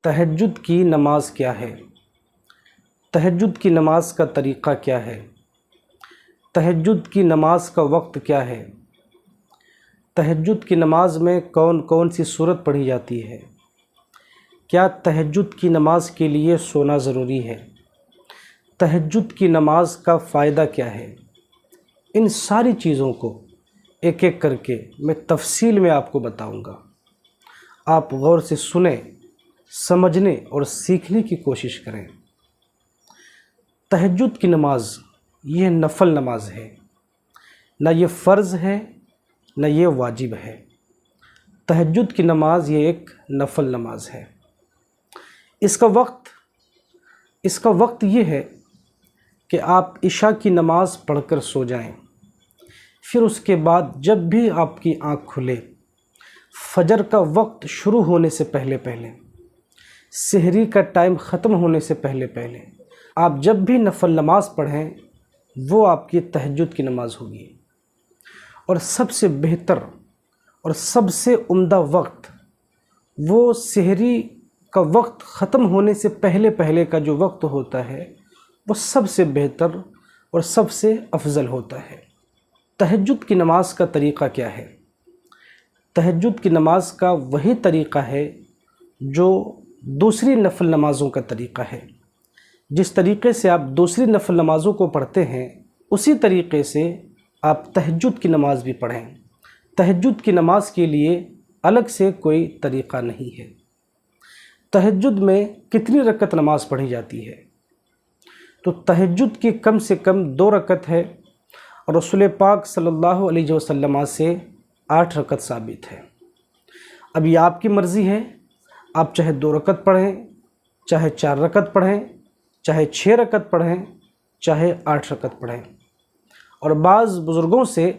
تہجد کی نماز کیا ہے؟ تہجد کی نماز کا طریقہ کیا ہے؟ تہجد کی نماز کا وقت کیا ہے؟ تہجد کی نماز میں کون کون سی سورت پڑھی جاتی ہے؟ کیا تہجد کی نماز کے لیے سونا ضروری ہے؟ تہجد کی نماز کا فائدہ کیا ہے؟ ان ساری چیزوں کو ایک ایک کر کے میں تفصیل میں آپ کو بتاؤں گا۔ آپ غور سے سنیں، سمجھنے اور سیکھنے کی کوشش کریں۔ تہجد کی نماز یہ نفل نماز ہے، نہ یہ فرض ہے نہ یہ واجب ہے۔ تہجد کی نماز یہ ایک نفل نماز ہے۔ اس کا وقت یہ ہے کہ آپ عشاء کی نماز پڑھ کر سو جائیں، پھر اس کے بعد جب بھی آپ کی آنکھ کھلے، فجر کا وقت شروع ہونے سے پہلے سحری کا ٹائم ختم ہونے سے پہلے آپ جب بھی نفل نماز پڑھیں وہ آپ کی تہجد کی نماز ہوگی۔ اور سب سے بہتر اور سب سے عمدہ وقت وہ سحری کا وقت ختم ہونے سے پہلے کا جو وقت ہوتا ہے وہ سب سے بہتر اور سب سے افضل ہوتا ہے۔ تہجد کی نماز کا طریقہ کیا ہے؟ تہجد کی نماز کا وہی طریقہ ہے جو دوسری نفل نمازوں کا طریقہ ہے۔ جس طریقے سے آپ دوسری نفل نمازوں کو پڑھتے ہیں اسی طریقے سے آپ تہجد کی نماز بھی پڑھیں۔ تہجد کی نماز کے لیے الگ سے کوئی طریقہ نہیں ہے۔ تہجد میں کتنی رکعت نماز پڑھی جاتی ہے؟ تو تہجد کی کم سے کم 2 رکعت ہے، اور رسول پاک صلی اللہ علیہ وسلم سے 8 رکعت ثابت ہے۔ اب یہ آپ کی مرضی ہے، آپ چاہے 2 رکعت پڑھیں، چاہے 4 رکعت پڑھیں، چاہے 6 رکعت پڑھیں، چاہے 8 رکعت پڑھیں۔ اور بعض بزرگوں سے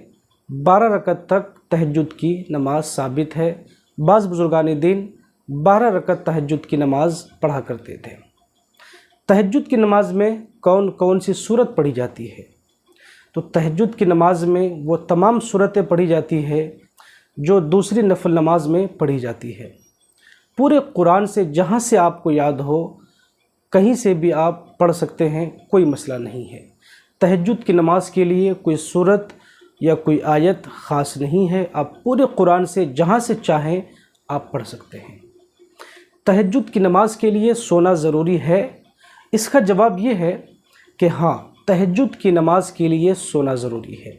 12 رکعت تک تہجد کی نماز ثابت ہے۔ بعض بزرگان دین 12 رکعت تہجد کی نماز پڑھا کرتے تھے۔ تہجد کی نماز میں کون کون سی سورت پڑھی جاتی ہے؟ تو تہجد کی نماز میں وہ تمام سورتیں پڑھی جاتی ہے جو دوسری نفل نماز میں پڑھی جاتی ہے۔ پورے قرآن سے جہاں سے آپ کو یاد ہو کہیں سے بھی آپ پڑھ سکتے ہیں، کوئی مسئلہ نہیں ہے۔ تہجد کی نماز کے لیے کوئی سورت یا کوئی آیت خاص نہیں ہے، آپ پورے قرآن سے جہاں سے چاہیں آپ پڑھ سکتے ہیں۔ تہجد کی نماز کے لیے سونا ضروری ہے؟ اس کا جواب یہ ہے کہ ہاں، تہجد کی نماز کے لیے سونا ضروری ہے۔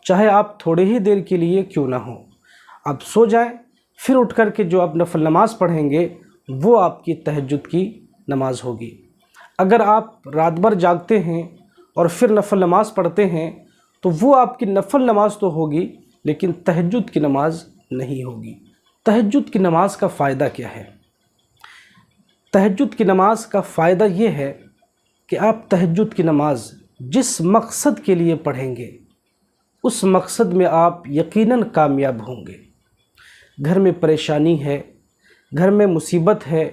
چاہے آپ تھوڑے ہی دیر کے لیے کیوں نہ ہو، آپ سو جائیں، پھر اٹھ کر کے جو آپ نفل نماز پڑھیں گے وہ آپ کی تہجد کی نماز ہوگی۔ اگر آپ رات بھر جاگتے ہیں اور پھر نفل نماز پڑھتے ہیں تو وہ آپ کی نفل نماز تو ہوگی لیکن تہجد کی نماز نہیں ہوگی۔ تہجد کی نماز کا فائدہ کیا ہے؟ تہجد کی نماز کا فائدہ یہ ہے کہ آپ تہجد کی نماز جس مقصد کے لیے پڑھیں گے اس مقصد میں آپ یقیناً کامیاب ہوں گے۔ گھر میں پریشانی ہے، گھر میں مصیبت ہے،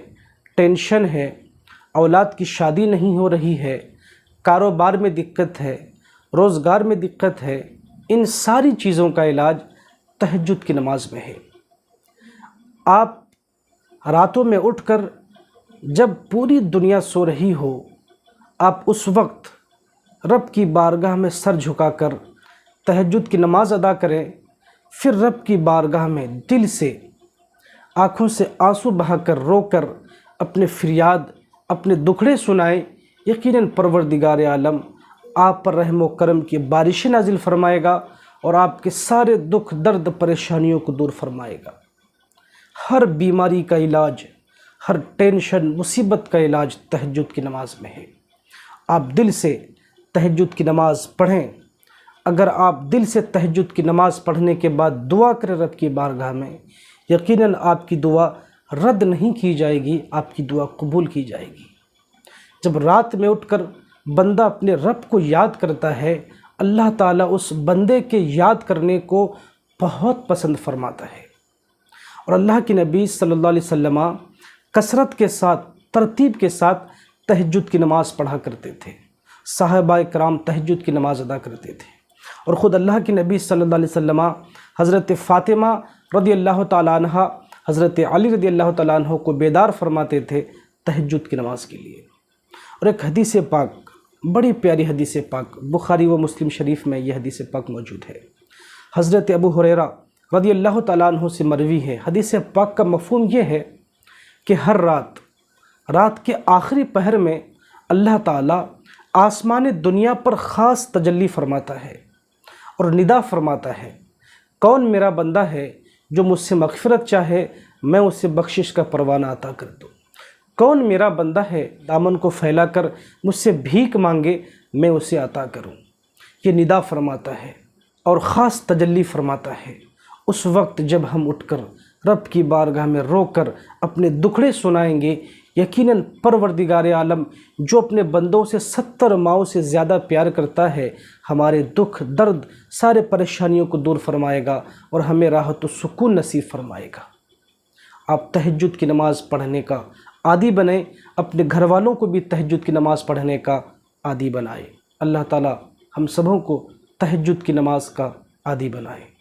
ٹینشن ہے، اولاد کی شادی نہیں ہو رہی ہے، کاروبار میں دقت ہے، روزگار میں دقت ہے، ان ساری چیزوں کا علاج تہجد کی نماز میں ہے۔ آپ راتوں میں اٹھ کر جب پوری دنیا سو رہی ہو، آپ اس وقت رب کی بارگاہ میں سر جھکا کر تہجد کی نماز ادا کریں، پھر رب کی بارگاہ میں دل سے آنکھوں سے آنسو بہا کر رو کر اپنے فریاد، اپنے دکھڑے سنائیں۔ یقیناً پروردگار عالم آپ پر رحم و کرم کی بارشیں نازل فرمائے گا اور آپ کے سارے دکھ درد پریشانیوں کو دور فرمائے گا۔ ہر بیماری کا علاج، ہر ٹینشن مصیبت کا علاج تہجد کی نماز میں ہے۔ آپ دل سے تہجد کی نماز پڑھیں۔ اگر آپ دل سے تہجد کی نماز پڑھنے کے بعد دعا کریں رب کی بارگاہ میں، یقیناً آپ کی دعا رد نہیں کی جائے گی، آپ کی دعا قبول کی جائے گی۔ جب رات میں اٹھ کر بندہ اپنے رب کو یاد کرتا ہے، اللہ تعالیٰ اس بندے کے یاد کرنے کو بہت پسند فرماتا ہے۔ اور اللہ کے نبی صلی اللہ علیہ وسلم کثرت کے ساتھ، ترتیب کے ساتھ تہجد کی نماز پڑھا کرتے تھے۔ صحابہ کرام تہجد کی نماز ادا کرتے تھے، اور خود اللہ کے نبی صلی اللہ علیہ وسلم حضرت فاطمہ رضی اللہ تعالیٰ عنہ حضرت علی رضی اللہ تعالیٰ عنہ کو بیدار فرماتے تھے تہجد کی نماز کے لیے۔ اور ایک حدیث پاک، بڑی پیاری حدیث پاک، بخاری و مسلم شریف میں یہ حدیث پاک موجود ہے۔ حضرت ابو ہریرہ رضی اللہ تعالیٰ عنہ سے مروی ہے۔ حدیث پاک کا مفہوم یہ ہے کہ ہر رات کے آخری پہر میں اللہ تعالیٰ آسمان دنیا پر خاص تجلی فرماتا ہے اور ندا فرماتا ہے، کون میرا بندہ ہے جو مجھ سے مغفرت چاہے، میں اسے بخشش کا پروانہ عطا کر دوں۔ کون میرا بندہ ہے دامن کو پھیلا کر مجھ سے بھیک مانگے، میں اسے عطا کروں۔ یہ ندا فرماتا ہے اور خاص تجلی فرماتا ہے۔ اس وقت جب ہم اٹھ کر رب کی بارگاہ میں رو کر اپنے دکھڑے سنائیں گے، یقیناً پروردگار عالم جو اپنے بندوں سے 70 ماؤں سے زیادہ پیار کرتا ہے، ہمارے دکھ درد سارے پریشانیوں کو دور فرمائے گا اور ہمیں راحت و سکون نصیب فرمائے گا۔ آپ تہجد کی نماز پڑھنے کا عادی بنیں، اپنے گھر والوں کو بھی تہجد کی نماز پڑھنے کا عادی بنائیں۔ اللہ تعالی ہم سبوں کو تہجد کی نماز کا عادی بنائے۔